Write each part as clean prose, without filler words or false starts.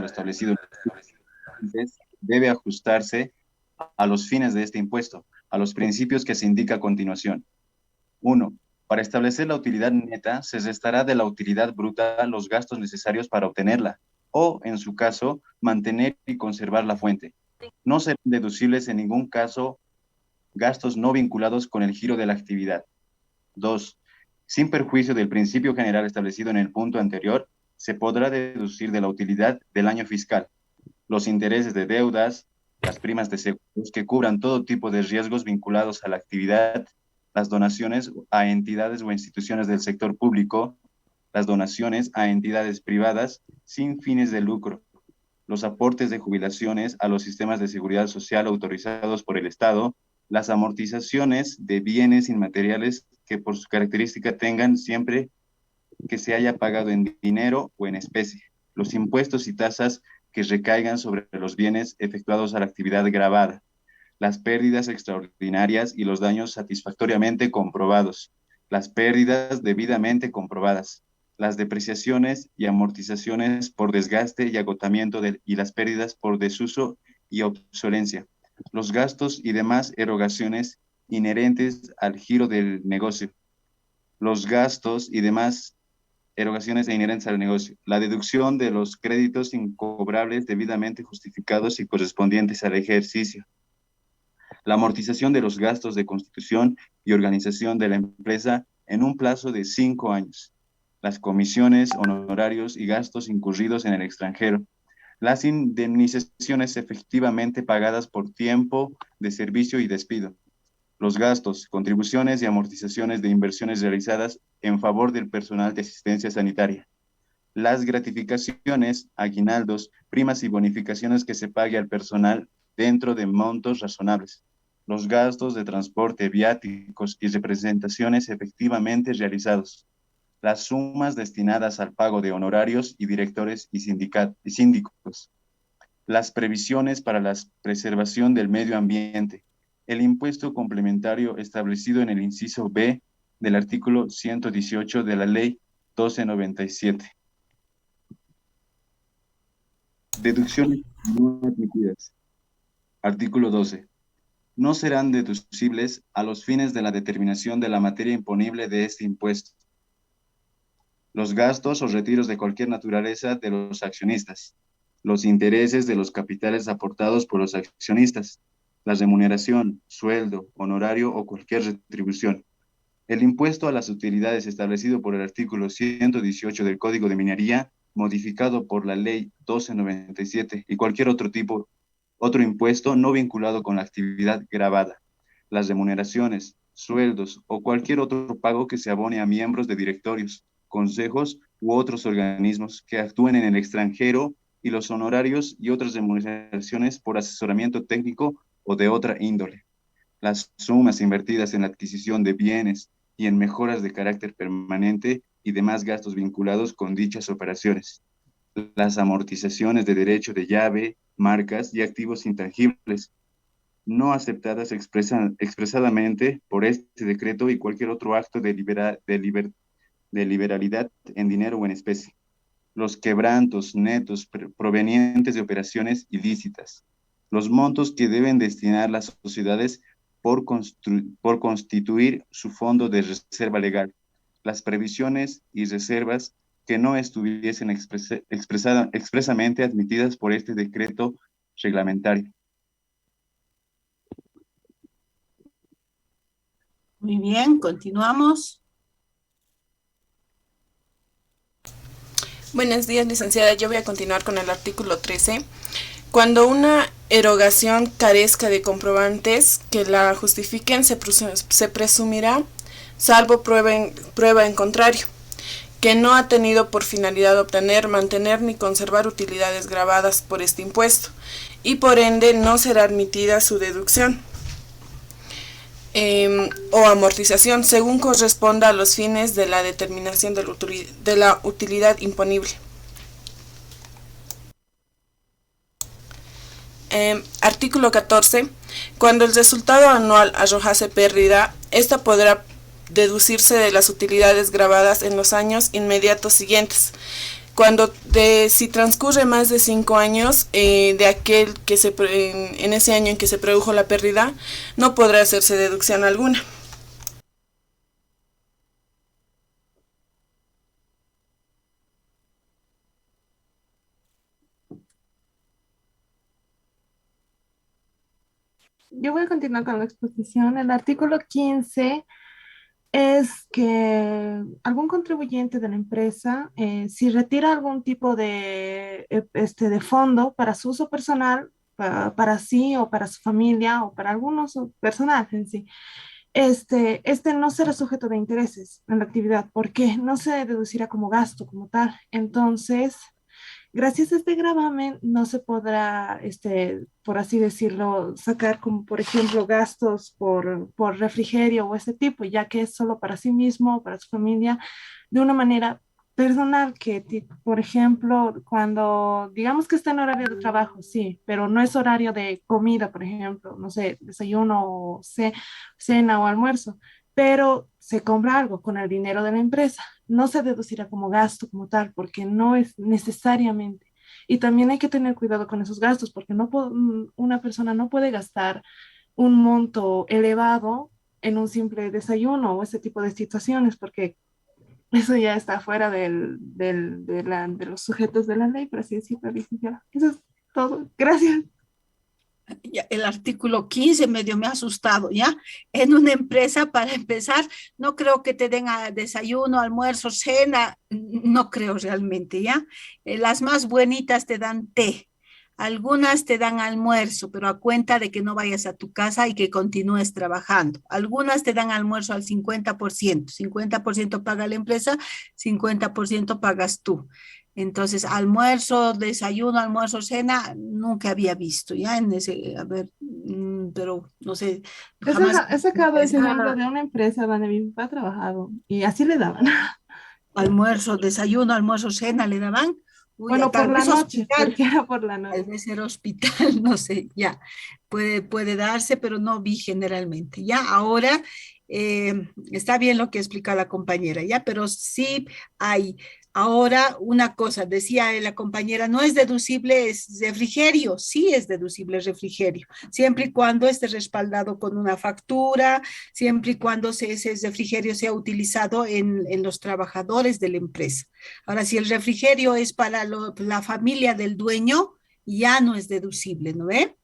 lo establecido debe ajustarse a los fines de este impuesto, a los principios que se indica a continuación. 1. Para establecer la utilidad neta, se restará de la utilidad bruta los gastos necesarios para obtenerla, o, en su caso, mantener y conservar la fuente. No serán deducibles en ningún caso gastos no vinculados con el giro de la actividad. 2. Sin perjuicio del principio general establecido en el punto anterior, se podrá deducir de la utilidad del año fiscal los intereses de deudas, las primas de seguros que cubran todo tipo de riesgos vinculados a la actividad, las donaciones a entidades o instituciones del sector público, las donaciones a entidades privadas sin fines de lucro, los aportes de jubilaciones a los sistemas de seguridad social autorizados por el Estado, las amortizaciones de bienes inmateriales que por su característica tengan siempre que se haya pagado en dinero o en especie, los impuestos y tasas que recaigan sobre los bienes efectuados a la actividad grabada, las pérdidas extraordinarias y los daños satisfactoriamente comprobados, las pérdidas debidamente comprobadas, las depreciaciones y amortizaciones por desgaste y agotamiento y las pérdidas por desuso y obsolencia, los gastos y demás erogaciones inherentes al giro del negocio, los gastos y demás erogaciones e inherentes al negocio, la deducción de los créditos incobrables debidamente justificados y correspondientes al ejercicio, la amortización de los gastos de constitución y organización de la empresa en un plazo de 5 años, las comisiones, honorarios y gastos incurridos en el extranjero, las indemnizaciones efectivamente pagadas por tiempo de servicio y despido, los gastos, contribuciones y amortizaciones de inversiones realizadas en favor del personal de asistencia sanitaria, las gratificaciones, aguinaldos, primas y bonificaciones que se pague al personal dentro de montos razonables, los gastos de transporte, viáticos y representaciones efectivamente realizados, las sumas destinadas al pago de honorarios y directores y síndicos, las previsiones para la preservación del medio ambiente, el impuesto complementario establecido en el inciso B del artículo 118 de la Ley 1297. Deducciones no admitidas. Artículo 12. No serán deducibles a los fines de la determinación de la materia imponible de este impuesto los gastos o retiros de cualquier naturaleza de los accionistas, los intereses de los capitales aportados por los accionistas, la remuneración, sueldo, honorario o cualquier retribución. El impuesto a las utilidades establecido por el artículo 118 del Código de Minería, modificado por la Ley 1297 y cualquier otro impuesto no vinculado con la actividad grabada, las remuneraciones, sueldos o cualquier otro pago que se abone a miembros de directorios, consejos u otros organismos que actúen en el extranjero y los honorarios y otras remuneraciones por asesoramiento técnico o de otra índole. Las sumas invertidas en la adquisición de bienes y en mejoras de carácter permanente y demás gastos vinculados con dichas operaciones. Las amortizaciones de derecho de llave, marcas y activos intangibles no aceptadas expresadamente por este decreto y cualquier otro acto de liberalidad en dinero o en especie, los quebrantos netos provenientes de operaciones ilícitas, los montos que deben destinar las sociedades por constituir su fondo de reserva legal, las previsiones y reservas que no estuviesen expresamente admitidas por este decreto reglamentario. Muy bien, continuamos. Buenos días, licenciada. Yo voy a continuar con el artículo 13. Cuando una erogación carezca de comprobantes que la justifiquen, se presumirá, salvo prueba en contrario, que no ha tenido por finalidad obtener, mantener ni conservar utilidades gravadas por este impuesto, y por ende no será admitida su deducción o amortización, según corresponda a los fines de la determinación de la utilidad imponible. Artículo 14. Cuando el resultado anual arrojase pérdida, esta podrá deducirse de las utilidades gravadas en los años inmediatos siguientes, Si transcurre más de 5 años de aquel en ese año en que se produjo la pérdida, no podrá hacerse deducción alguna. Yo voy a continuar con la exposición. El artículo 15 es que algún contribuyente de la empresa, si retira algún tipo de fondo para su uso personal, para sí o para su familia o para algún uso personal en sí, este no será sujeto de intereses en la actividad porque no se deducirá como gasto como tal. Entonces, gracias a este gravamen no se podrá, por así decirlo, sacar como, por ejemplo, gastos por refrigerio o ese tipo, ya que es solo para sí mismo, para su familia, de una manera personal por ejemplo, cuando digamos que está en horario de trabajo, sí, pero no es horario de comida, por ejemplo, no sé, desayuno o cena o almuerzo, pero se compra algo con el dinero de la empresa, no se deducirá como gasto como tal, porque no es necesariamente. Y también hay que tener cuidado con esos gastos, porque una persona no puede gastar un monto elevado en un simple desayuno o ese tipo de situaciones, porque eso ya está fuera de los sujetos de la ley, por así decirlo, licenciada. Eso es todo. Gracias. Ya, el artículo 15 medio me ha asustado, ¿ya? En una empresa, para empezar, no creo que te den desayuno, almuerzo, cena, no creo realmente, ¿ya? Las más buenitas te dan té, algunas te dan almuerzo, pero a cuenta de que no vayas a tu casa y que continúes trabajando. Algunas te dan almuerzo al 50%, 50% paga la empresa, 50% pagas tú. Entonces, almuerzo, desayuno, almuerzo, cena, nunca había visto, ya en ese, a ver, pero no sé, jamás. He sacado ese ejemplo de una empresa donde mi papá ha trabajado y así le daban. Almuerzo, desayuno, almuerzo, cena, le daban. Uy, Bueno, por tal la vez noche, hospital, porque era por la tal noche. vez era hospital, no sé, ya, puede darse, pero no vi generalmente. Ya, ahora está bien lo que explica la compañera, ya, pero sí hay. Ahora, una cosa, decía la compañera, no es deducible, es refrigerio, sí es deducible refrigerio, siempre y cuando esté respaldado con una factura, siempre y cuando ese refrigerio sea utilizado en los trabajadores de la empresa. Ahora, si el refrigerio es para la familia del dueño, ya no es deducible, ¿no ve?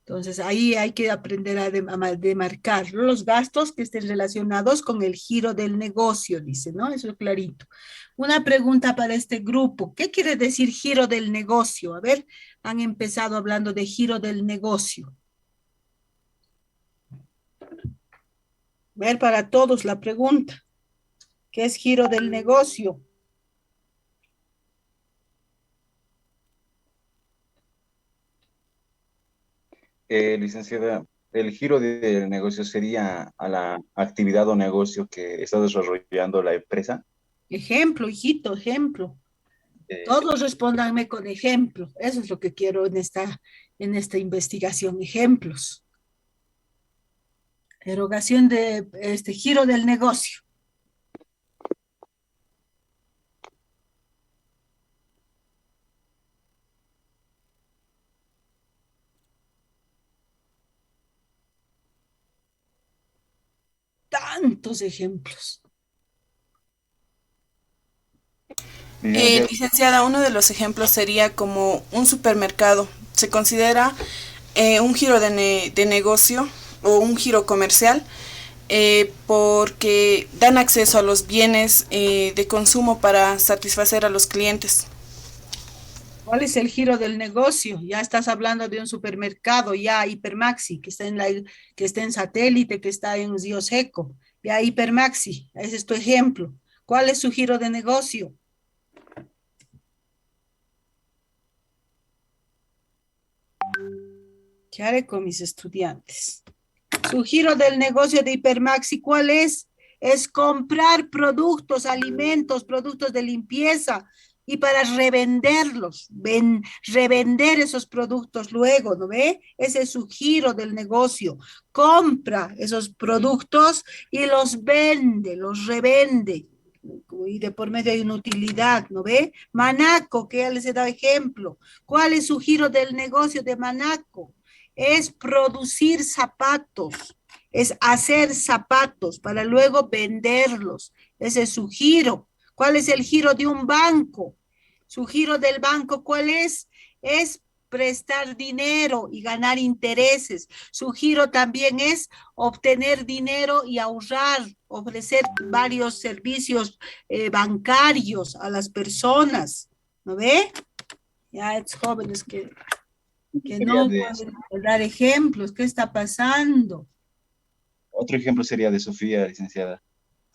Entonces, ahí hay que aprender a demarcar los gastos que estén relacionados con el giro del negocio, dice, ¿no? Eso es clarito. Una pregunta para este grupo. ¿Qué quiere decir giro del negocio? A ver, han empezado hablando de giro del negocio. A ver, para todos la pregunta. ¿Qué es giro del negocio? Licenciada, el giro del negocio sería a la actividad o negocio que está desarrollando la empresa. Ejemplo, hijito, ejemplo. Eh, Todos respóndanme con ejemplo. Eso es lo que quiero en esta investigación. Ejemplos. Erogación de este giro del negocio. Tantos ejemplos. licenciada, Licenciada, uno de los ejemplos sería como un supermercado. Se considera un giro de negocio o un giro comercial porque dan acceso a los bienes de consumo para satisfacer a los clientes. ¿Cuál es el giro del negocio? Ya estás hablando de un supermercado, ya Hipermaxi, que está en Satélite, que está en Río Seco. Ya Hipermaxi, ese es tu ejemplo. ¿Cuál es su giro de negocio? ¿Qué haré con mis estudiantes? Su giro del negocio de Hipermaxi, ¿cuál es? Es comprar productos, alimentos, productos de limpieza y para revenderlos, revender esos productos luego, ¿no ve? Ese es su giro del negocio. Compra esos productos y los vende, los revende. y de por medio hay una utilidad, ¿no ve? Manaco, que ya les he dado ejemplo. ¿Cuál es su giro del negocio de Manaco? Es producir zapatos, es hacer zapatos para luego venderlos. Ese es su giro. ¿Cuál es el giro de un banco? Su giro del banco, ¿cuál es? Es prestar dinero y ganar intereses. Su giro también es obtener dinero y ahorrar, ofrecer varios servicios bancarios a las personas. ¿No ve? Ya es jóvenes que Sería no de- pueden dar ejemplos. ¿Qué está pasando? Otro ejemplo sería de Sofía, licenciada.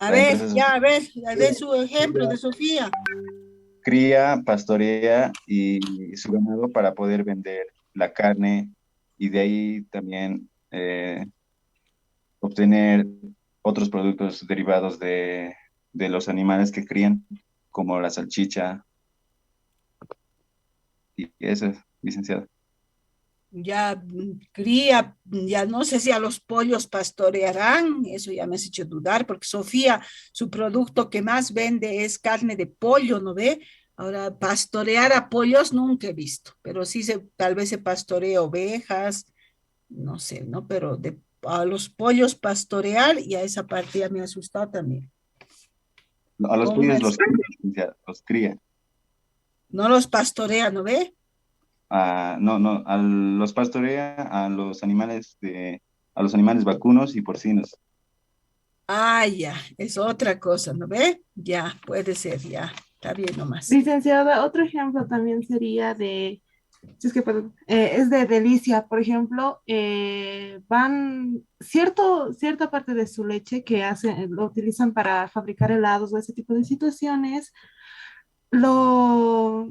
A La ver, empresa ya, Sofía a ver su ejemplo de Sofía. cría, pastorea y su ganado para poder vender la carne y de ahí también obtener otros productos derivados de los animales que crían, como la salchicha y eso, licenciado. Ya cría, ya no sé si a los pollos pastorearán, eso ya me has hecho dudar, porque Sofía, su producto que más vende es carne de pollo, ¿no ve? Ahora, pastorear a pollos nunca he visto, pero sí tal vez se pastorea ovejas, no sé, ¿no? Pero a los pollos pastorear y a esa parte ya me ha asustado también. A los ¿Cómo pollos es? los cría, licenciado, los cría. No los pastorea, ¿no ve? No, no, los pastorea a los animales vacunos y porcinos. Ah, ya, es otra cosa, ¿no ve? Ya, puede ser, ya, está bien nomás. Licenciada, otro ejemplo también sería de, si es que, perdón, es de delicia, por ejemplo, cierta parte de su leche que hacen, lo utilizan para fabricar helados o ese tipo de situaciones, lo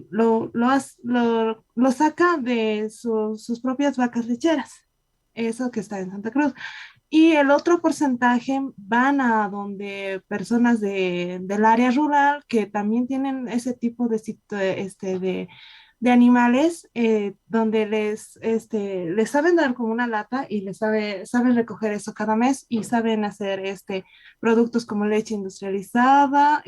saca de sus propias vacas lecheras, eso que está en Santa Cruz. Y el otro porcentaje van a donde personas del área rural que también tienen ese tipo de animales, donde les saben dar como una lata y saben recoger eso cada mes y saben hacer productos como leche industrializada,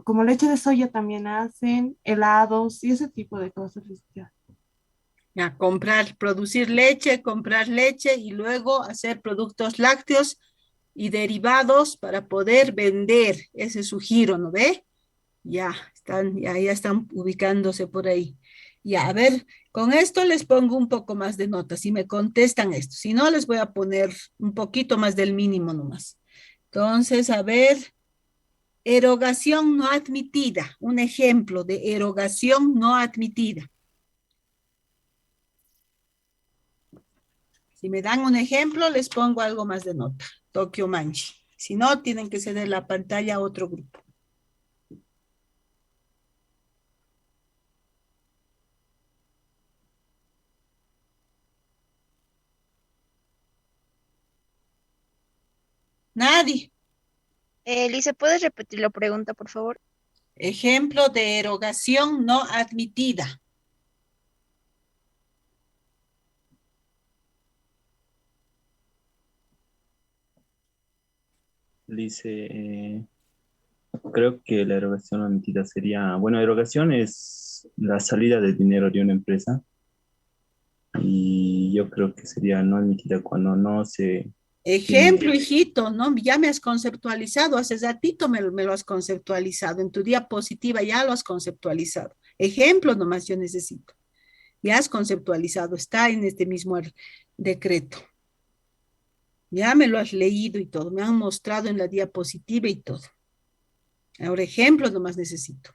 como leche de soya también hacen, helados y ese tipo de cosas. Ya. Ya, comprar leche y luego hacer productos lácteos y derivados para poder vender. Ese es su giro, ¿no ve? Ya están ubicándose por ahí. Ya, a ver, con esto les pongo un poco más de notas si me contestan esto. Si no, les voy a poner un poquito más del mínimo nomás. Entonces, a ver, erogación no admitida. Un ejemplo de erogación no admitida. Si me dan un ejemplo, les pongo algo más de nota. Tokio Manchi. Si no, tienen que ceder la pantalla a otro grupo. Nadie. Lice, ¿puedes repetir la pregunta, por favor? Ejemplo de erogación no admitida. Dice, creo que la erogación admitida sería, bueno, erogación es la salida de dinero de una empresa y yo creo que sería no admitida cuando no se Ejemplo, tiene, hijito, ¿no? Ya me has conceptualizado, hace ratito me lo has conceptualizado, en tu diapositiva ya lo has conceptualizado. Ejemplo nomás yo necesito. Ya has conceptualizado, está en este mismo decreto. Ya me lo has leído y todo, me han mostrado en la diapositiva y todo. Ahora ejemplos nomás necesito.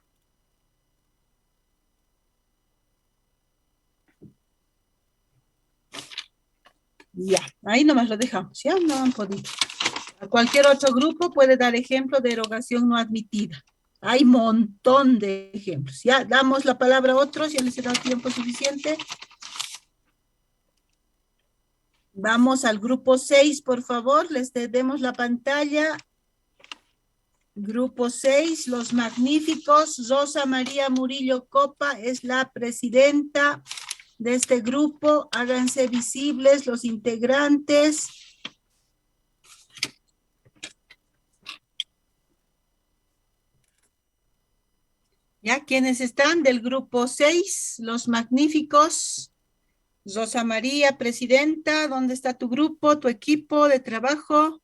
Ya, ahí nomás lo dejamos, ya no han podido. A cualquier otro grupo puede dar ejemplo de erogación no admitida. Hay montón de ejemplos. Ya damos la palabra a otros, ya les he dado tiempo suficiente. Vamos al grupo 6, por favor, les demos la pantalla. Grupo 6, los magníficos. Rosa María Murillo Copa es la presidenta de este grupo. Háganse visibles los integrantes. ¿Ya? ¿Quiénes están del grupo 6? Los magníficos. Rosa María, presidenta, ¿dónde está tu grupo, tu equipo de trabajo?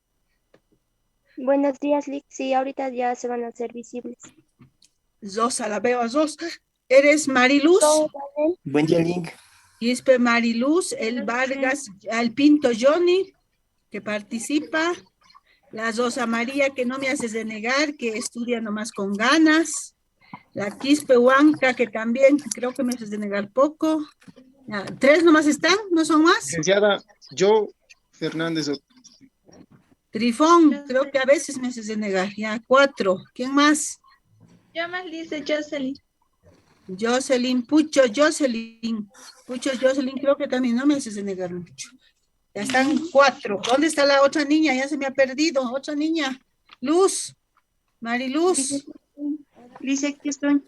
Buenos días, Lick. Sí, ahorita ya se van a hacer visibles. Rosa, la veo a Rosa. ¿Eres Mariluz? Daniel. Buen día, Link. Quispe Mariluz, el Vargas, el Pinto Johnny, que participa. La Rosa María, que no me haces de negar, que estudia nomás con ganas. La Quispe Huanca, que también creo que me haces de negar poco. Ya, 3 nomás están, ¿no son más? Licenciada, yo, Fernández. Trifón, creo que a veces me haces de negar. Ya, 4. ¿Quién más? Yo más dice Jocelyn. Jocelyn, Pucho, Jocelyn. Pucho, Jocelyn, creo que también no me haces de negar mucho. Ya están 4. ¿Dónde está la otra niña? Ya se me ha perdido. Otra niña. Luz. Mariluz. Dice aquí estoy.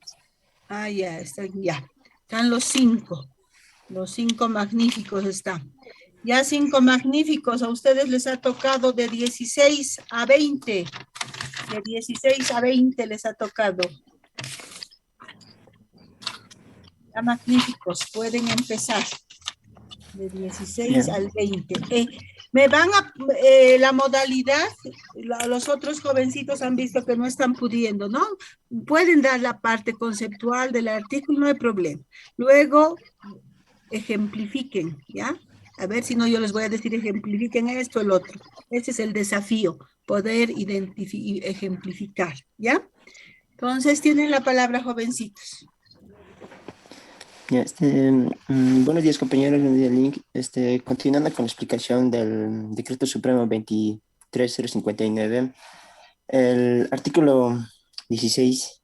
Ah, ya, están ya. Están los 5. Los 5 magníficos están. Ya 5 magníficos. A ustedes les ha tocado de 16 a 20. De 16 a 20 les ha tocado. Ya magníficos. Pueden empezar. De 16 al 20. Me van a, la modalidad, los otros jovencitos han visto que no están pudiendo, ¿no? Pueden dar la parte conceptual del artículo, no hay problema. Luego, ejemplifiquen, ¿ya? A ver si no, yo les voy a decir ejemplifiquen esto, el otro. Ese es el desafío, poder ejemplificar, ¿ya? Entonces, tienen la palabra, jovencitos. Ya, buenos días, compañeros. Buenos días, Link. Continuando con la explicación del Decreto Supremo 23059, el artículo 16.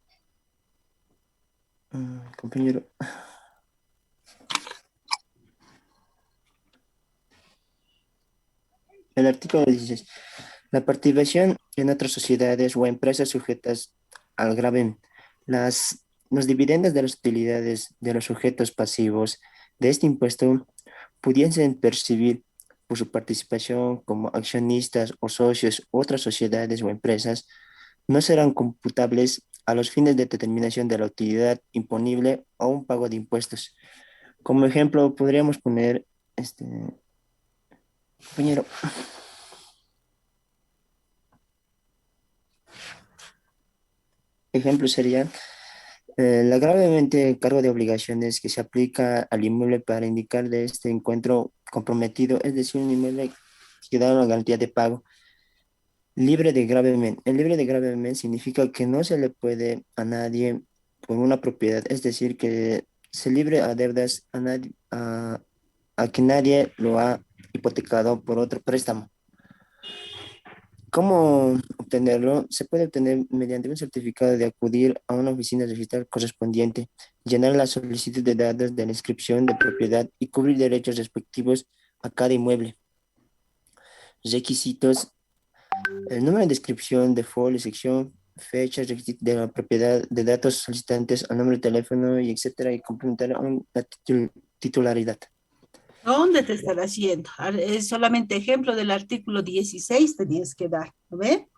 Compañero. El artículo 16. La participación en otras sociedades o empresas sujetas al gravamen. Los dividendos de las utilidades de los sujetos pasivos de este impuesto pudiesen percibir por su participación como accionistas o socios u otras sociedades o empresas, no serán computables a los fines de determinación de la utilidad imponible o un pago de impuestos. Como ejemplo, podríamos poner, compañero, ejemplo sería el gravemente cargo de obligaciones que se aplica al inmueble para indicar de este encuentro comprometido, es decir, un inmueble que da una garantía de pago libre de gravamen. El libre de gravamen significa que no se le puede a nadie por una propiedad, es decir, que se libre a deudas a, nadie, a que nadie lo ha hipotecado por otro préstamo. ¿Cómo obtenerlo? Se puede obtener mediante un certificado de acudir a una oficina registral correspondiente, llenar la solicitud de datos de la inscripción de propiedad y cubrir derechos respectivos a cada inmueble. Requisitos: el número de inscripción de folio, sección, fecha, requisitos de la propiedad, de datos solicitantes, el número de teléfono, y etcétera, y complementar la titularidad. ¿Dónde te estará haciendo? Es solamente ejemplo del artículo 16 tenías que dar, ¿no ve?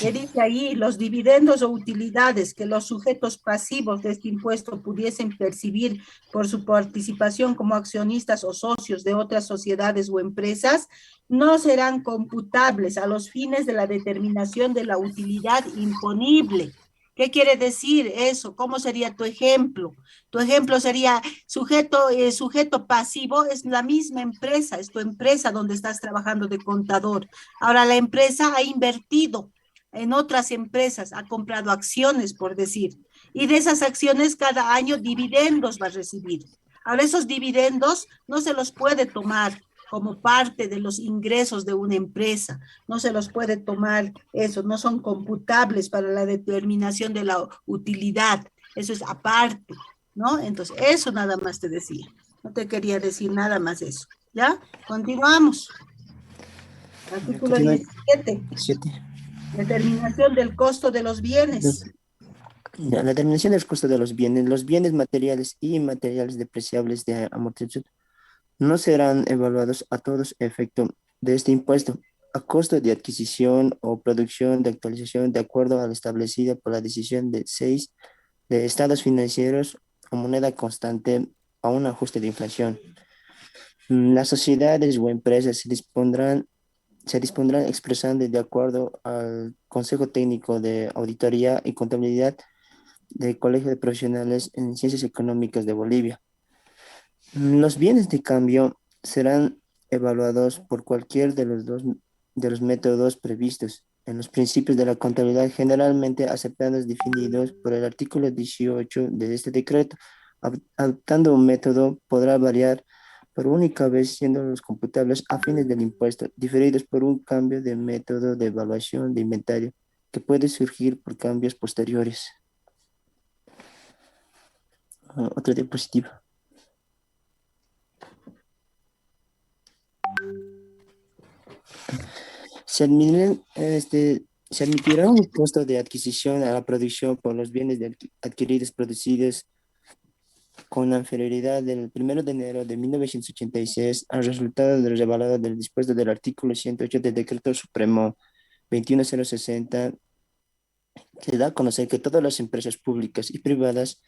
¿Qué dice ahí? Los dividendos o utilidades que los sujetos pasivos de este impuesto pudiesen percibir por su participación como accionistas o socios de otras sociedades o empresas no serán computables a los fines de la determinación de la utilidad imponible. ¿Qué quiere decir eso? ¿Cómo sería tu ejemplo? Tu ejemplo sería sujeto pasivo, es la misma empresa, es tu empresa donde estás trabajando de contador. Ahora la empresa ha invertido en otras empresas, ha comprado acciones, por decir, y de esas acciones cada año dividendos va a recibir. Ahora esos dividendos no se los puede tomar como parte de los ingresos de una empresa, no se los puede tomar eso, no son computables para la determinación de la utilidad, eso es aparte, ¿no? Entonces, eso nada más te decía, no te quería decir nada más eso, ¿ya? Continuamos. Artículo 17. Determinación del costo de los bienes. La determinación del costo de los bienes materiales y inmateriales depreciables de amortización no serán evaluados a todos efecto de este impuesto a costo de adquisición o producción de actualización de acuerdo a lo establecido por la decisión de 6 de estados financieros o moneda constante a un ajuste de inflación. Las sociedades o empresas se dispondrán expresando de acuerdo al Consejo Técnico de Auditoría y Contabilidad del Colegio de Profesionales en Ciencias Económicas de Bolivia. Los bienes de cambio serán evaluados por cualquier de los métodos previstos en los principios de la contabilidad generalmente aceptados definidos por el artículo 18 de este decreto. Adoptando un método podrá variar por única vez siendo los computables a fines del impuesto, diferidos por un cambio de método de evaluación de inventario que puede surgir por cambios posteriores. Otra diapositiva. Se admitirá un costo de adquisición a la producción por los bienes adquiridos producidos con anterioridad del 1 de enero de 1986 al resultado del revalado del dispuesto del artículo 108 del Decreto Supremo 21060, que da a conocer que todas las empresas públicas y privadas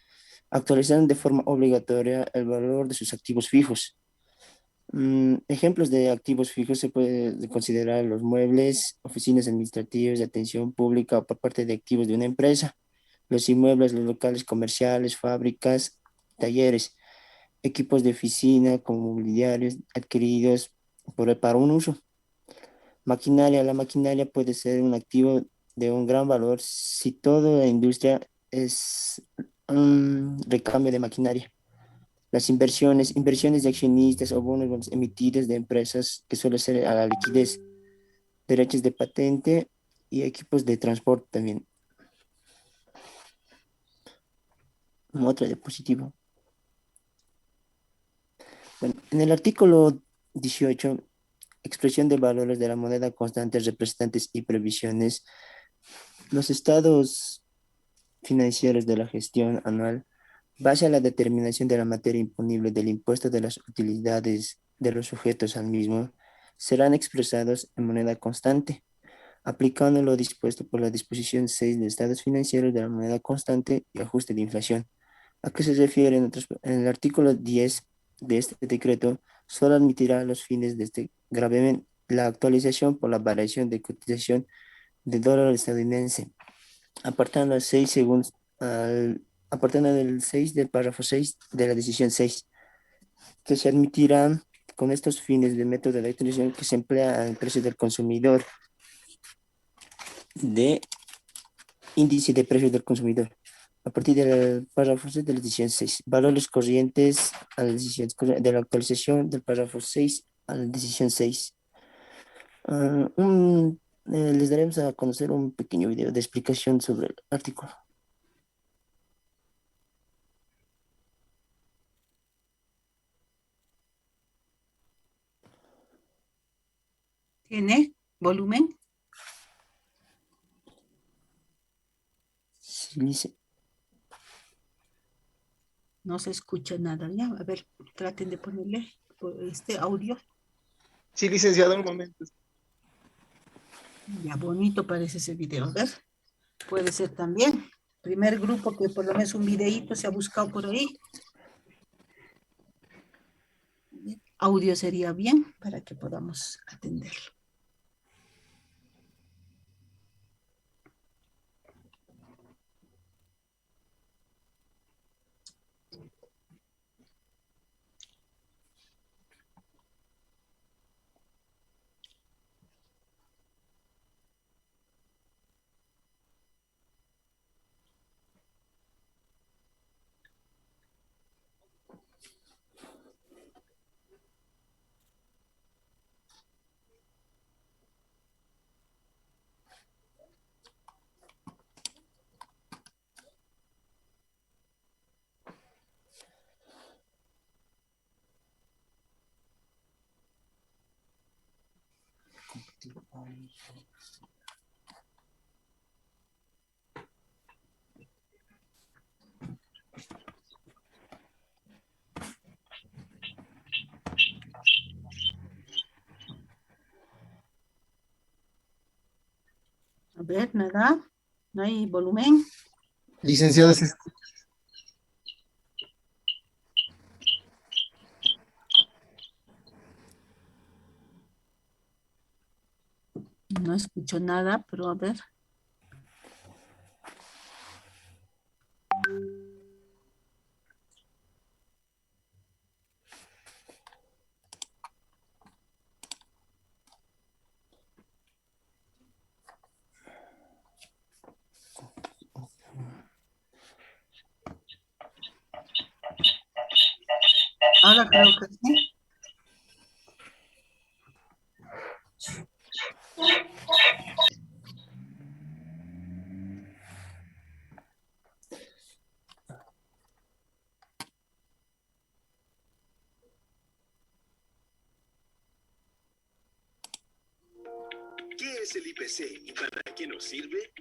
actualizarán de forma obligatoria el valor de sus activos fijos. Ejemplos de activos fijos se puede considerar los muebles, oficinas administrativas de atención pública o por parte de activos de una empresa, los inmuebles, los locales comerciales, fábricas, talleres, equipos de oficina como mobiliarios adquiridos para un uso. Maquinaria. La maquinaria puede ser un activo de un gran valor si toda la industria es un recambio de maquinaria. Las inversiones de accionistas o bonos emitidos de empresas que suele ser a la liquidez, derechos de patente y equipos de transporte también. Otra diapositiva. Bueno, en el artículo 18, expresión de valores de la moneda constante, representantes y previsiones, los estados financieros de la gestión anual, base a la determinación de la materia imponible del impuesto de las utilidades de los sujetos al mismo, serán expresados en moneda constante, aplicando lo dispuesto por la disposición 6 de estados financieros de la moneda constante y ajuste de inflación. ¿A qué se refiere? En el artículo 10 de este decreto, solo admitirá a los fines de este gravamen la actualización por la variación de cotización del dólar estadounidense, apartando 6 según apartando del 6 del párrafo 6 de la decisión 6, que se admitirán con estos fines de método de actualización que se emplea al precio del consumidor de índice de precios del consumidor. A partir del párrafo 6 de la decisión 6, valores corrientes a la decisión de la actualización del párrafo 6 a la decisión 6. Les daremos a conocer un pequeño video de explicación sobre el artículo. ¿Tiene volumen? Sí, dice. No se escucha nada, ya. A ver, traten de ponerle este audio. Sí, licenciado, un momento. Ya, bonito parece ese video. A ver, puede ser también. Primer grupo que por lo menos un videíto se ha buscado por ahí. Audio sería bien para que podamos atenderlo. A ver, nada. No hay volumen. Licenciado, no escucho nada, pero a ver. Ahora creo que sí. ¿Qué es el IPC y para qué nos sirve?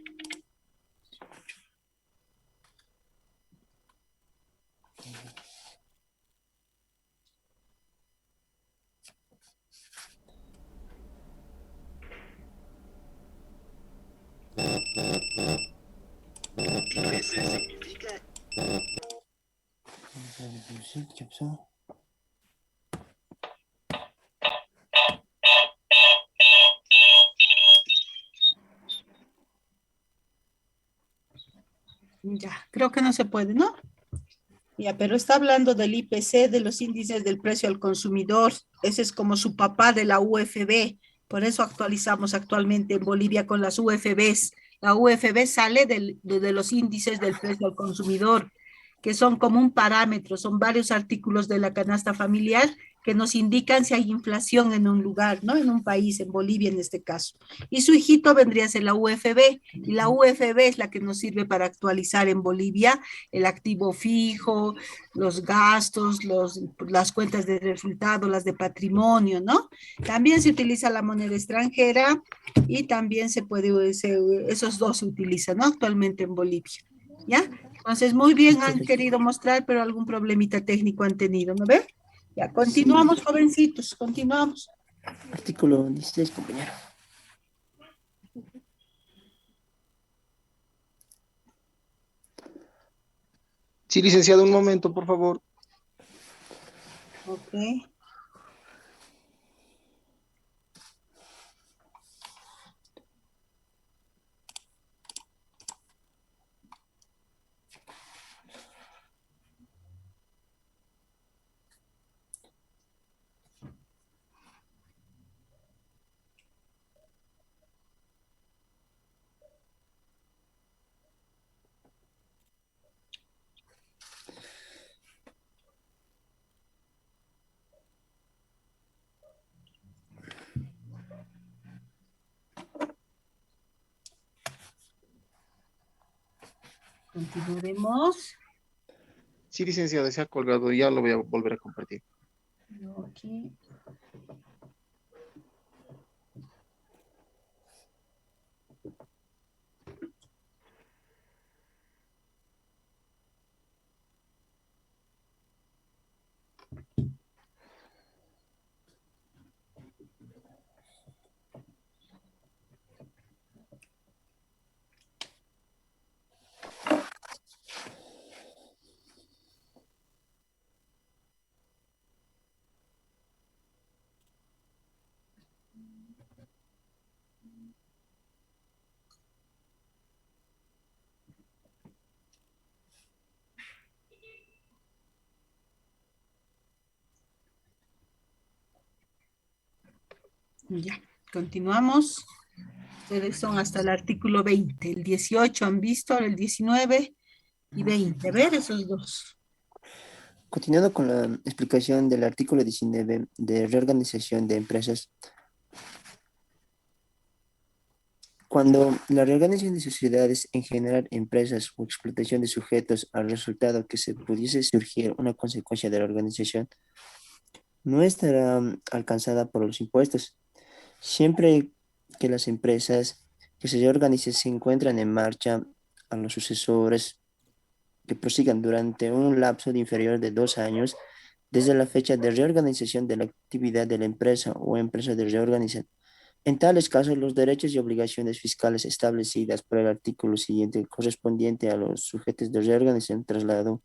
IPC significa... ¿Qué pasó? Ya, creo que no se puede, ¿no? Ya, pero está hablando del IPC, de los índices del precio al consumidor. Ese es como su papá de la UFB. Por eso actualizamos actualmente en Bolivia con las UFBs. La UFB sale de los índices del precio al consumidor, que son como un parámetro, son varios artículos de la canasta familiar que nos indican si hay inflación en un lugar, ¿no? En un país, en Bolivia en este caso. Y su hijito vendría a ser la UFB, y la UFB es la que nos sirve para actualizar en Bolivia el activo fijo, los gastos, las cuentas de resultado, las de patrimonio, ¿no? También se utiliza la moneda extranjera y también se puede, esos dos se utilizan, ¿no? Actualmente en Bolivia, ¿ya? Entonces, muy bien han querido mostrar, pero algún problemita técnico han tenido, ¿no ve? Ya, continuamos, Sí. jovencitos, continuamos. Artículo 16, compañero. Sí, licenciado, un momento, por favor. Ok. Continuaremos. Sí, licenciado, se ha colgado, ya lo voy a volver a compartir. Aquí. Ya, continuamos. Ustedes son hasta el artículo 20. El 18 han visto, ahora el 19 y 20. A ver, esos dos. Continuando con la explicación del artículo 19 de reorganización de empresas, cuando la reorganización de sociedades en general, empresas o explotación de sujetos al resultado que se pudiese surgir una consecuencia de la organización, no estará alcanzada por los impuestos, siempre que las empresas que se reorganicen se encuentran en marcha a los sucesores que prosigan durante un lapso de inferior de 2 años desde la fecha de reorganización de la actividad de la empresa o empresa de reorganización. En tales casos, los derechos y obligaciones fiscales establecidas por el artículo siguiente correspondiente a los sujetos de reorganización trasladado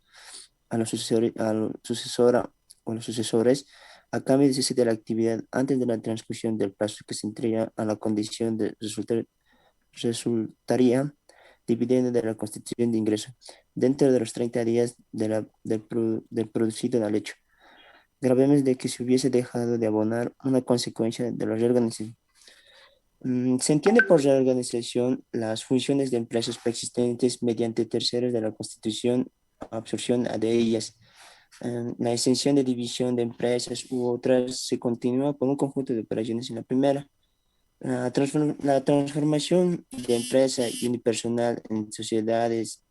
a la sucesora o los sucesores a cambio de cese de la actividad antes de la transcursión del plazo que se entrega a la condición de resultaría dividendo de la constitución de ingreso dentro de los 30 días del producido al hecho. Grabemos de que se hubiese dejado de abonar una consecuencia de la reorganización. Se entiende por reorganización las funciones de empresas preexistentes mediante terceros de la Constitución, absorción de ellas. La exención de división de empresas u otras se continúa por un conjunto de operaciones en la primera. La transformación de empresa y unipersonal en sociedades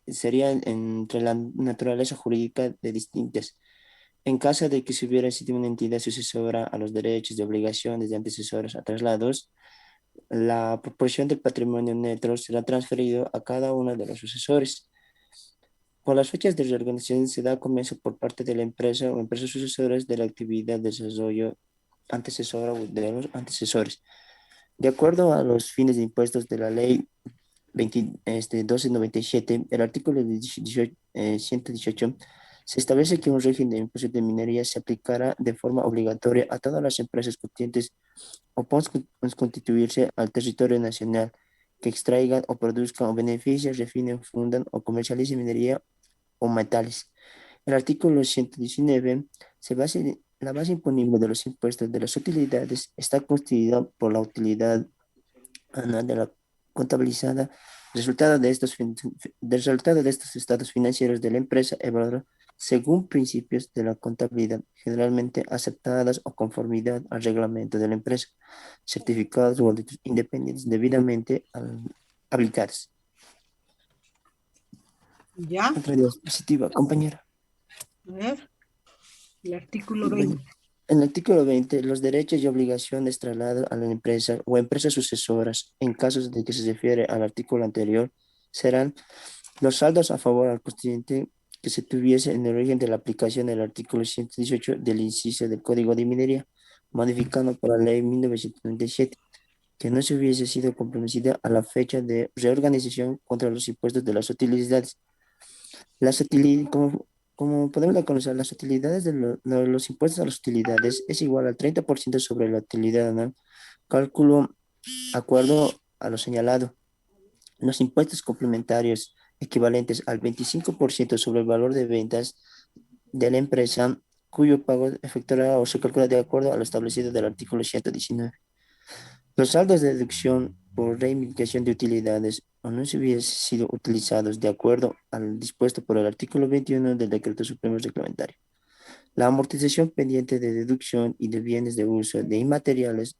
sería entre la naturaleza jurídica de distintas. En caso de que se hubiera sido una entidad sucesora a los derechos y obligaciones de antecesoras a traslados, la proporción del patrimonio neto será transferido a cada uno de los sucesores. Por las fechas de reorganización se da comienzo por parte de la empresa o empresas sucesoras de la actividad de desarrollo antecesora o de los antecesores. De acuerdo a los fines de impuestos de la ley 1297, el artículo 118, se establece que un régimen de impuestos de minería se aplicará de forma obligatoria a todas las empresas constituyentes o constituirse al territorio nacional que extraigan o produzcan o beneficien, refinen, fundan o comercialicen minería o metales. El artículo 119 la base imponible de los impuestos de las utilidades está constituida por la utilidad anual de la contabilizada, resultado de estos estados financieros de la empresa evaluada según principios de la contabilidad generalmente aceptadas o conformidad al reglamento de la empresa, certificados o auditos independientes debidamente habilitados. ¿Ya? Otra diapositiva, compañera. A ver, el artículo 20. En el artículo 20, los derechos y obligaciones trasladados a la empresa o empresas sucesoras, en casos de que se refiere al artículo anterior, serán los saldos a favor al constituyente que se tuviese en el origen de la aplicación del artículo 118 del inciso del Código de Minería, modificado por la Ley 1997, que no se hubiese sido comprometida a la fecha de reorganización contra los impuestos de las utilidades. Como podemos conocer, las utilidades de los impuestos a las utilidades es igual al 30% sobre la utilidad anual, cálculo acuerdo a lo señalado. Los impuestos complementarios equivalentes al 25% sobre el valor de ventas de la empresa, cuyo pago efectuará o se calcula de acuerdo a lo establecido del artículo 119. Los saldos de deducción por reivindicación de utilidades o no se hubiesen sido utilizados de acuerdo al dispuesto por el artículo 21 del Decreto Supremo Reglamentario. La amortización pendiente de deducción y de bienes de uso de inmateriales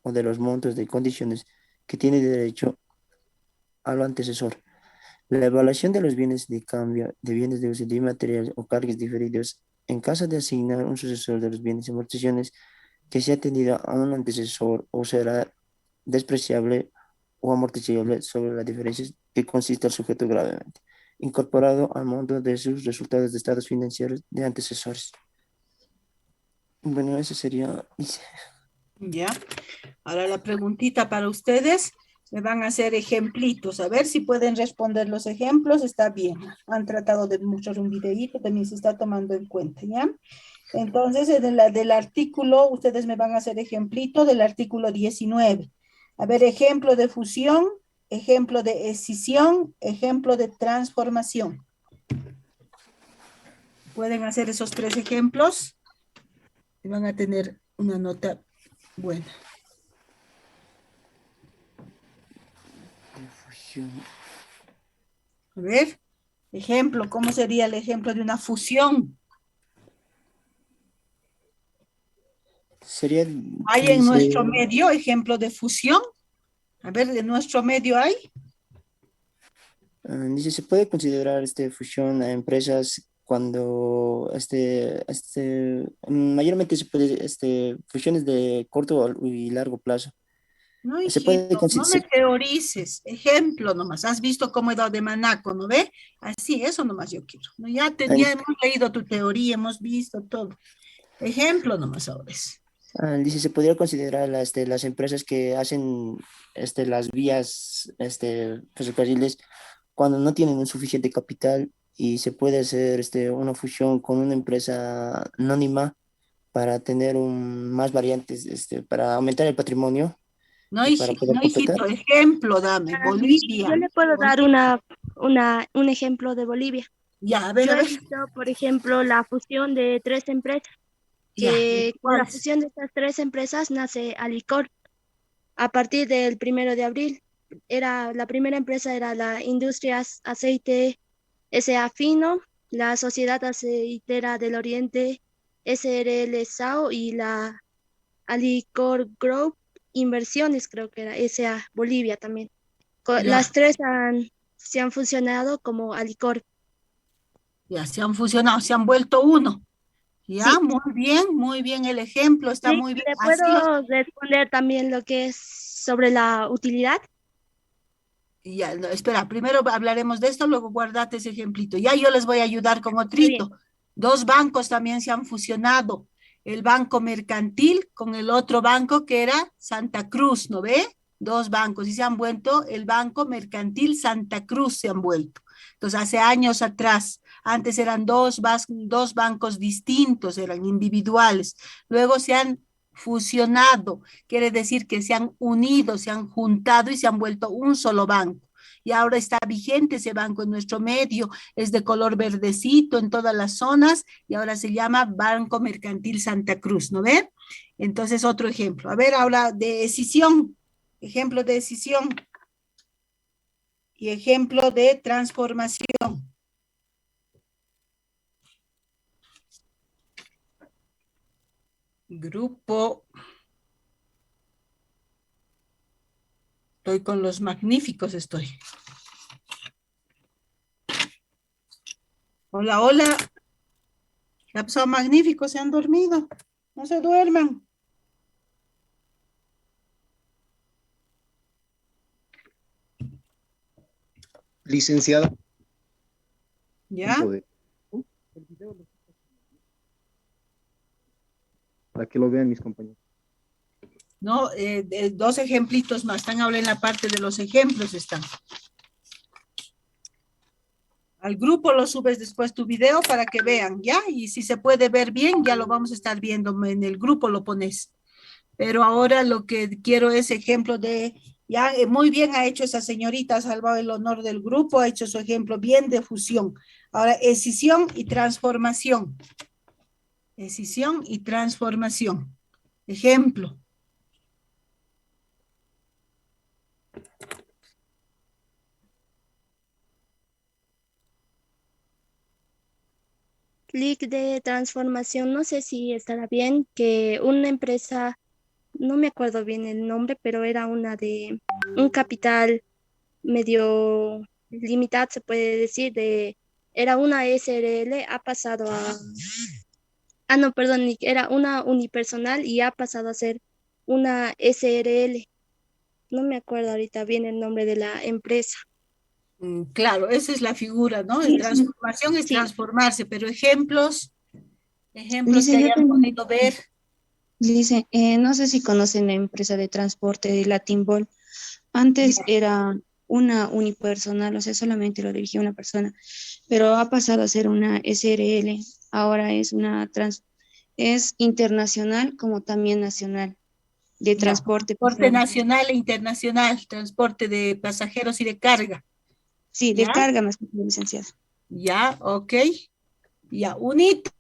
o de los montos de condiciones que tiene derecho a lo antecesor. La evaluación de los bienes de cambio de bienes de uso de inmateriales o cargos diferidos en caso de asignar un sucesor de los bienes y amortizaciones que sea tenido a un antecesor o será despreciable o amortizable sobre las diferencias que consiste el sujeto gravemente, incorporado al monto de sus resultados de estados financieros de antecesores. Bueno, eso sería... Ya. Ahora la preguntita para ustedes. Me van a hacer ejemplitos. A ver si pueden responder los ejemplos. Está bien. Han tratado de mostrar un videíto. También se está tomando en cuenta, ¿ya? Entonces, del artículo, ustedes me van a hacer ejemplito del artículo 19. A ver, ejemplo de fusión, ejemplo de escisión, ejemplo de transformación. ¿Pueden hacer esos 3 ejemplos? Y van a tener una nota buena. A ver, ejemplo, ¿cómo sería el ejemplo de una fusión? Sería... ¿Hay en nuestro medio ejemplo de fusión? A ver, ¿de nuestro medio hay? Dice, se puede considerar fusión a empresas cuando mayormente se puede, fusiones de corto y largo plazo. No, se hijito, puede no me teorices. Ejemplo nomás. ¿Has visto cómo he dado de manaco, no ve? Así, eso nomás yo quiero. ¿No? Ya hemos leído tu teoría, hemos visto todo. Ejemplo nomás ahora es. Dice, se podría considerar las empresas que hacen las vías ferrocarriles cuando no tienen un suficiente capital y se puede hacer una fusión con una empresa anónima para tener más variantes, para aumentar el patrimonio No, y para poder no, competir. hijito, ejemplo, dame. Bolivia. Yo le puedo dar Bolivia. un ejemplo de Bolivia. Ya, a ver, Yo a he ver. visto, por ejemplo, la fusión de 3 empresas, Ya, que con la ¿cuáles? fusión de estas 3 empresas nace Alicor a partir del 1 de abril. La primera empresa era la Industrias Aceite S.A. Fino, la Sociedad Aceitera del Oriente SRL SAO y la Alicor Group Inversiones, creo que era S.A. Bolivia también. Las Ya, tres se han fusionado como Alicor. ya, se han fusionado, se han vuelto uno. Ya, Sí, muy bien el ejemplo, está sí, muy bien. ¿le Así los. puedo responder también lo que es sobre la utilidad? Ya, no, espera, primero hablaremos de esto, luego guardate ese ejemplito. Ya yo les voy a ayudar con Está bien. otrito. Dos bancos también se han fusionado. El Banco Mercantil con el otro banco que era Santa Cruz, ¿no ve? Dos bancos y se han vuelto el Banco Mercantil Santa Cruz se han vuelto. Entonces, hace años atrás, antes eran dos bancos distintos, eran individuales. Luego se han fusionado, quiere decir que se han unido, se han juntado y se han vuelto un solo banco. Y ahora está vigente ese banco en nuestro medio, es de color verdecito en todas las zonas y ahora se llama Banco Mercantil Santa Cruz, ¿no ven? Entonces, otro ejemplo. A ver, ahora de decisión, ejemplo de decisión y ejemplo de transformación. Grupo. Estoy con los magníficos, estoy. Hola, hola. ¿Qué ha pasado, magníficos? ¿Se han dormido? No se duerman. Licenciada. ¿Ya? Para que lo vean mis compañeros. No, dos ejemplitos más. Están ahora en la parte de los ejemplos, están. Al grupo lo subes después tu video para que vean, ¿ya? Y si se puede ver bien, ya lo vamos a estar viendo. En el grupo lo pones. Pero ahora lo que quiero es ejemplo de, ya muy bien ha hecho esa señorita, ha salvado el honor del grupo, ha hecho su ejemplo bien de fusión. Ahora, escisión y transformación. Escisión y transformación. Ejemplo. Clic de transformación, no sé si estará bien, que una empresa, no me acuerdo bien el nombre, pero era una de un capital medio limitado, se puede decir, era una SRL, ha pasado no, perdón, era una unipersonal y ha pasado a ser una SRL. No me acuerdo ahorita bien el nombre de la empresa. Claro, esa es la figura, ¿no? Sí, Transformación es sí. transformarse, pero ejemplos Lice, que yo hayan tengo, podido ver. Lice, no sé si conocen la empresa de transporte de Latin Ball. Antes era una unipersonal, o sea, solamente lo dirigía una persona, pero ha pasado a ser una SRL. Ahora es internacional como también nacional de transporte. Transporte nacional e internacional, transporte de pasajeros y de carga. Sí, de carga más que licenciada. Ya, ok. Ya, un hito